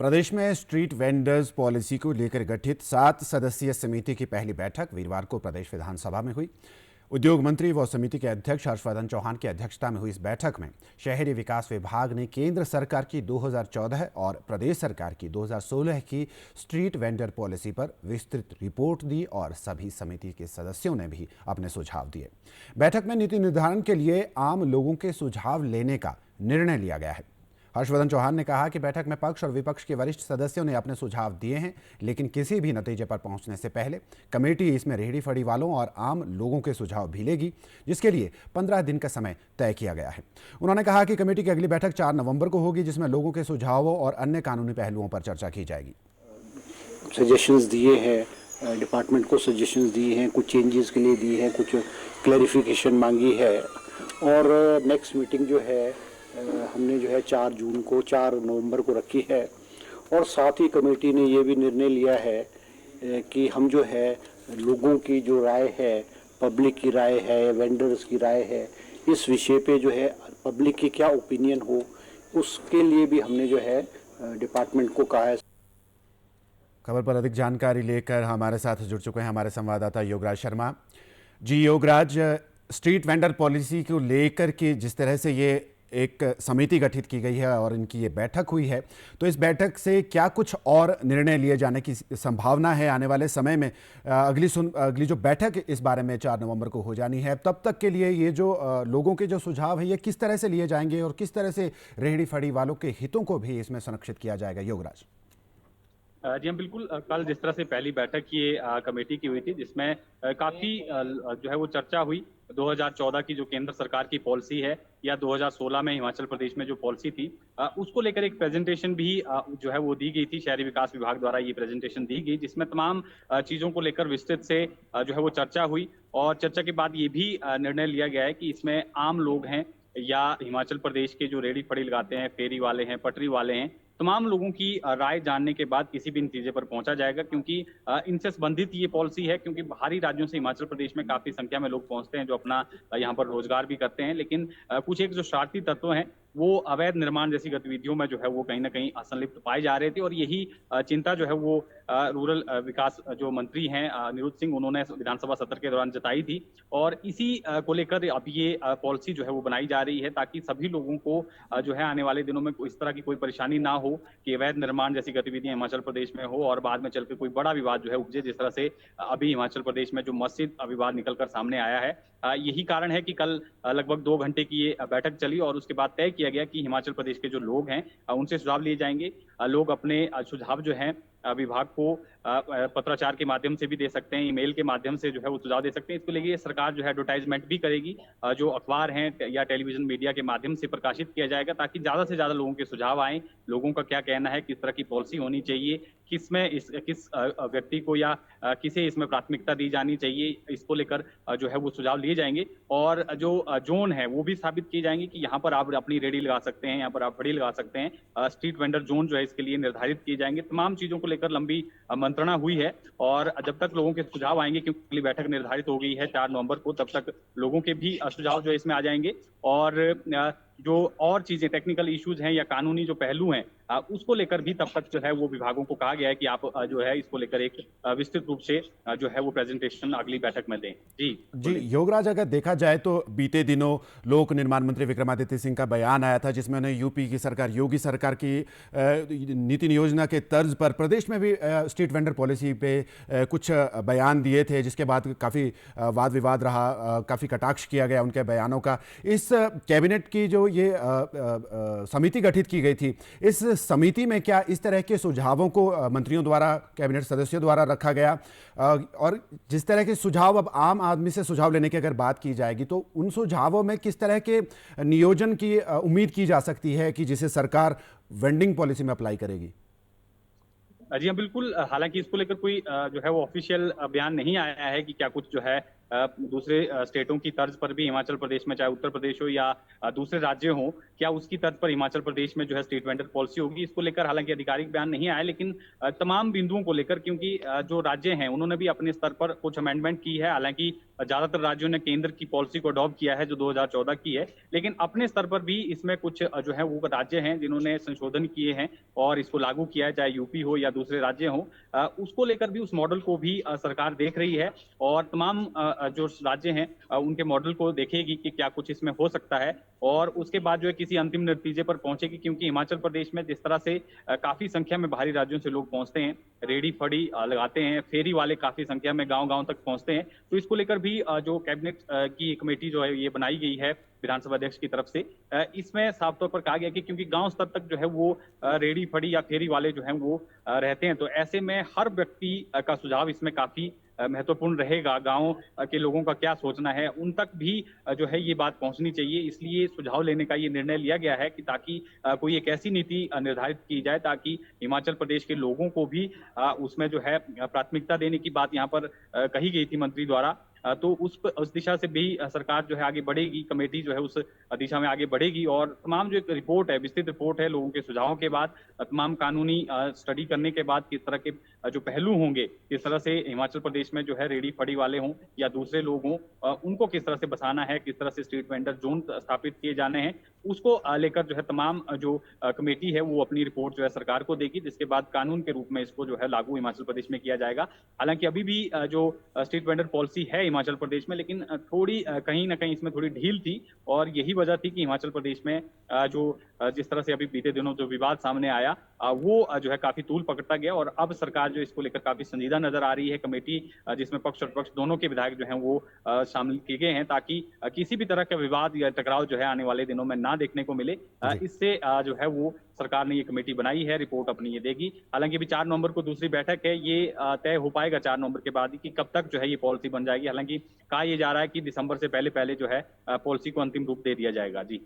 प्रदेश में street vendors policy को लेकर गठित 7 सदस्यीय समिति की पहली बैठक वीरवार को प्रदेश विधानसभा में हुई। उद्योग मंत्री व समिति के अध्यक्ष हर्षवर्धन चौहान की अध्यक्षता में हुई इस बैठक में शहरी विकास विभाग ने केंद्र सरकार की 2014 और प्रदेश सरकार की 2016 की स्ट्रीट वेंडर पॉलिसी पर विस्तृत रिपोर्ट दी और सभी समिति के सदस्यों ने भी अपने सुझाव दिए। बैठक में नीति निर्धारण के लिए आम लोगों के सुझाव लेने का निर्णय लिया गया है। हर्षवर्धन चौहान ने कहा कि बैठक में पक्ष और विपक्ष के वरिष्ठ सदस्यों ने अपने सुझाव दिए हैं, लेकिन किसी भी नतीजे पर पहुंचने से पहले कमेटी इसमें रेहड़ी फड़ी वालों और आम लोगों के सुझाव भी लेगी, जिसके लिए 15 दिन का समय तय किया गया है। उन्होंने कहा कि कमेटी की अगली बैठक 4 नवंबर को होगी, जिसमें लोगों के सुझावों और अन्य कानूनी पहलुओं पर चर्चा की जाएगी। सजेशंस दिए हैं, डिपार्टमेंट को सजेशंस दिए हैं, कुछ चेंजेस के लिए दिए हैं, कुछ क्लैरिफिकेशन मांगी है और नेक्स्ट मीटिंग जो है हमने जो है 4 नवंबर को रखी है। और साथ ही कमेटी ने ये भी निर्णय लिया है कि हम जो है लोगों की जो राय है, पब्लिक की राय है, वेंडर्स की राय है, इस विषय पे जो है पब्लिक की क्या ओपिनियन हो, उसके लिए भी हमने जो है डिपार्टमेंट को कहा है। खबर पर अधिक जानकारी लेकर हमारे साथ जुड़ चुके हैं हमारे संवाददाता योगराज शर्मा। जी योगराज, स्ट्रीट वेंडर पॉलिसी को लेकर के जिस तरह से ये एक समिति गठित की गई है और इनकी ये बैठक हुई है, तो इस बैठक से क्या कुछ और निर्णय लिए जाने की संभावना है आने वाले समय में? अगली जो बैठक इस बारे में 4 नवंबर को हो जानी है, तब तक के लिए ये जो लोगों के जो सुझाव है ये किस तरह से लिए जाएंगे और किस तरह से रेहड़ी फड़ी वालों के हितों को भी इसमें संरक्षित किया जाएगा? योगराज जी हम बिल्कुल कल जिस तरह से पहली बैठक ये कमेटी की हुई थी, जिसमें काफी जो है वो चर्चा हुई 2014 की जो केंद्र सरकार की पॉलिसी है या 2016 में हिमाचल प्रदेश में जो पॉलिसी थी, उसको लेकर एक प्रेजेंटेशन भी जो है वो दी गई थी। शहरी विकास विभाग द्वारा ये प्रेजेंटेशन दी गई, जिसमें तमाम चीजों को लेकर विस्तृत से जो है वो चर्चा हुई और चर्चा के बाद ये भी निर्णय लिया गया है कि इसमें आम लोग हैं या हिमाचल प्रदेश के जो रेहड़ी फड़ी लगाते हैं, फेरी वाले हैं, पटरी वाले हैं, तमाम लोगों की राय जानने के बाद किसी भी नतीजे पर पहुंचा जाएगा, क्योंकि इनसे संबंधित ये पॉलिसी है। क्योंकि बाहरी राज्यों से हिमाचल प्रदेश में काफी संख्या में लोग पहुंचते हैं जो अपना यहाँ पर रोजगार भी करते हैं, लेकिन कुछ एक जो शरारती तत्व हैं वो अवैध निर्माण जैसी गतिविधियों में जो है वो कहीं ना कहीं असंलिप्त पाए जा रहे थे। और यही चिंता जो है वो रूरल विकास जो मंत्री हैं निरुद्ध सिंह, उन्होंने विधानसभा सत्र के दौरान जताई थी और इसी को लेकर अब ये पॉलिसी जो है वो बनाई जा रही है, ताकि सभी लोगों को जो है आने वाले दिनों में इस तरह की कोई परेशानी ना हो कि अवैध निर्माण जैसी गतिविधियां हिमाचल प्रदेश में हो और बाद में चलकर कोई बड़ा विवाद जो है उपजे, जिस तरह से अभी हिमाचल प्रदेश में जो मस्जिद विवाद निकलकर सामने आया है। यही कारण है कि कल लगभग 2 घंटे की ये बैठक चली और उसके बाद तय किया गया कि हिमाचल प्रदेश के जो लोग हैं उनसे सुझाव लिए जाएंगे। लोग अपने सुझाव जो हैं विभाग को पत्राचार के माध्यम से भी दे सकते हैं, ईमेल के माध्यम से जो है वो सुझाव दे सकते हैं। इसको लेके सरकार जो है एडवर्टाइजमेंट भी करेगी, जो अखबार हैं या टेलीविजन मीडिया के माध्यम से प्रकाशित किया जाएगा, ताकि ज्यादा से ज्यादा लोगों के सुझाव आए, लोगों का क्या कहना है, किस तरह की पॉलिसी होनी चाहिए, किस व्यक्ति को या किसे इसमें प्राथमिकता दी जानी चाहिए, इसको लेकर जो है वो सुझाव लिए जाएंगे। और जो जोन है वो भी स्थापित किए जाएंगे कि यहाँ पर आप अपनी रेहड़ी लगा सकते हैं, यहाँ पर आप फड़ी लगा सकते हैं। स्ट्रीट वेंडर जोन जो है इसके लिए निर्धारित किए जाएंगे। तमाम चीजों को लेकर लंबी मंत्रणा हुई है और जब तक लोगों के सुझाव आएंगे, क्योंकि अगली बैठक निर्धारित हो गई है 4 नवंबर को, तब तक लोगों के भी सुझाव जो है इसमें आ जाएंगे और जो और चीजें टेक्निकल इश्यूज हैं या कानूनी जो पहलू हैं उसको लेकर भी तब तक जो है वो विभागों को कहा गया है कि आप जो है इसको लेकर एक विस्तृत रूप से जो है वो प्रेजेंटेशन अगली बैठक में दें। जी योगराज, अगर देखा जाए तो बीते दिनों लोक निर्माण मंत्री विक्रमादित्य सिंह का बयान आया था, जिसमें उन्हें यूपी की सरकार, योगी सरकार की नीति योजना के तर्ज पर प्रदेश में भी स्ट्रीट वेंडर पॉलिसी पे कुछ बयान दिए थे, जिसके बाद काफ़ी वाद विवाद रहा, काफ़ी कटाक्ष किया गया उनके बयानों का। इस कैबिनेट की जो ये समिति गठित की गई थी, इस समिति में क्या इस तरह के सुझावों को मंत्रियों द्वारा, कैबिनेट सदस्यों द्वारा रखा गया? और जिस तरह के सुझाव, अब आम आदमी से सुझाव लेने की अगर बात की जाएगी, तो उन सुझावों में किस तरह के नियोजन की उम्मीद की जा सकती है कि जिसे सरकार वेंडिंग पॉलिसी में अप्लाई करेगी? जी हाँ बिल्कुल, हालांकि इसको लेकर कोई जो है वो ऑफिशियल बयान नहीं आया है कि क्या कुछ जो है दूसरे स्टेटों की तर्ज पर भी हिमाचल प्रदेश में, चाहे उत्तर प्रदेश हो या दूसरे राज्य हो, क्या उसकी तर्ज पर हिमाचल प्रदेश में जो है स्ट्रीट वेंडर पॉलिसी होगी। इसको लेकर हालांकि आधिकारिक बयान नहीं आया, लेकिन तमाम बिंदुओं को लेकर, क्योंकि जो राज्य हैं उन्होंने भी अपने स्तर पर कुछ अमेंडमेंट की है। हालांकि ज्यादातर राज्यों ने केंद्र की पॉलिसी को अडॉप्ट किया है जो 2014 की है, लेकिन अपने स्तर पर भी इसमें कुछ जो है वो राज्य हैं जिन्होंने संशोधन किए हैं और इसको लागू किया है, चाहे यूपी हो या दूसरे राज्य हो। उसको लेकर भी, उस मॉडल को भी सरकार देख रही है और तमाम जो राज्य हैं उनके मॉडल को देखेगी कि क्या कुछ इसमें हो सकता है और उसके बाद जो है किसी अंतिम नतीजे पर पहुंचेगी। क्योंकि हिमाचल प्रदेश में जिस तरह से काफी संख्या में बाहरी राज्यों से लोग पहुंचते हैं, रेडी फड़ी लगाते हैं, फेरी वाले काफी संख्या में गांव-गांव तक पहुंचते हैं, तो इसको लेकर भी जो कैबिनेट की कमेटी जो है ये बनाई गई है विधानसभा अध्यक्ष की तरफ से। इसमें साफ तौर पर कहा गया कि क्योंकि गांव स्तर तक जो है वो रेडी फड़ी या फेरी वाले जो हैं वो रहते हैं, तो ऐसे में हर व्यक्ति का सुझाव इसमें काफी महत्वपूर्ण रहेगा। गांव के लोगों का क्या सोचना है, उन तक भी जो है ये बात पहुंचनी चाहिए। इसलिए सुझाव लेने का ये निर्णय लिया गया है कि ताकि कोई एक ऐसी नीति निर्धारित की जाए ताकि हिमाचल प्रदेश के लोगों को भी उसमें जो है प्राथमिकता देने की बात यहाँ पर कही गई थी मंत्री द्वारा। तो उस दिशा से भी सरकार जो है आगे बढ़ेगी, कमेटी जो है उस दिशा में आगे बढ़ेगी और तमाम जो एक रिपोर्ट है, विस्तृत रिपोर्ट है, लोगों के सुझावों के बाद, तमाम कानूनी स्टडी करने के बाद किस तरह के जो पहलू होंगे, किस तरह से हिमाचल प्रदेश में जो है रेडी फड़ी वाले हों या दूसरे लोग हों, उनको किस तरह से बसाना है, किस तरह से स्ट्रीट वेंडर जोन स्थापित किए जाने हैं, उसको लेकर जो है तमाम जो कमेटी है वो अपनी रिपोर्ट जो है सरकार को देगी, जिसके बाद कानून के रूप में इसको जो है लागू हिमाचल प्रदेश में किया जाएगा। हालांकि अभी भी जो स्ट्रीट वेंडर पॉलिसी है हिमाचल प्रदेश में, लेकिन थोड़ी कहीं ना कहीं इसमें थोड़ी ढील थी और यही वजह थी कि हिमाचल प्रदेश में जो जिस तरह से अभी बीते दिनों जो विवाद सामने आया वो जो है काफी तूल पकड़ता गया और अब सरकार जो इसको लेकर काफी संजीदा नजर आ रही है। कमेटी जिसमें पक्ष और विपक्ष दोनों के विधायक जो हैं वो शामिल किए गए हैं ताकि किसी भी तरह का विवाद या टकराव जो है आने वाले दिनों में ना देखने को मिले। इससे जो है वो सरकार ने ये कमेटी बनाई है, रिपोर्ट अपनी ये देगी। हालांकि अभी 4 नवंबर को दूसरी बैठक है, ये तय हो पाएगा 4 नवंबर के बाद ही कि कब तक जो है ये पॉलिसी बन जाएगी। हालांकि कहा यह जा रहा है कि दिसंबर से पहले पहले जो है पॉलिसी को अंतिम रूप दे दिया जाएगा। जी।